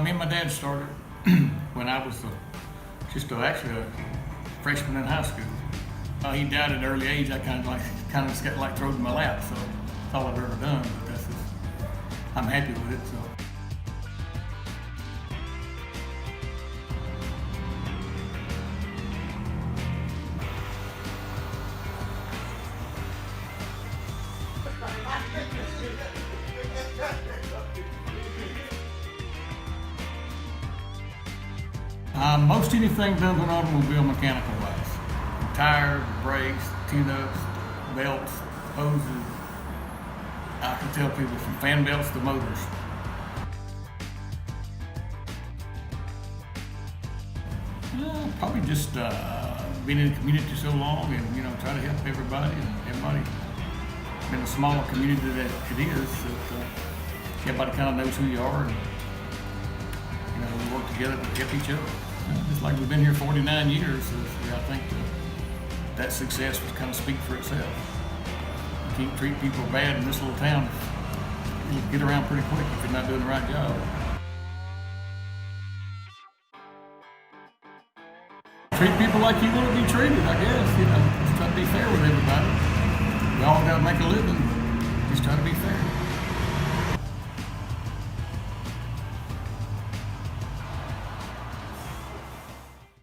Me and my dad started when I was actually a freshman in high school. He died at an early age. I kind of just got like thrown in my lap. So that's all I've ever done. But I'm happy with it. So. Most anything done to an automobile mechanical wise. Tires, brakes, tune-ups, belts, hoses. I can tell people from fan belts to motors. Probably just being in the community so long and try to help everybody and everybody. In a smaller community that it is, that everybody kind of knows who you are and we work together to help each other. Just like we've been here 49 years, so I think that success would kind of speak for itself. You can't treat people bad in this little town. You'll get around pretty quick if you're not doing the right job. Treat people like you want to be treated, I guess. Just try to be fair with everybody. We all got to make a living. Just try to be fair.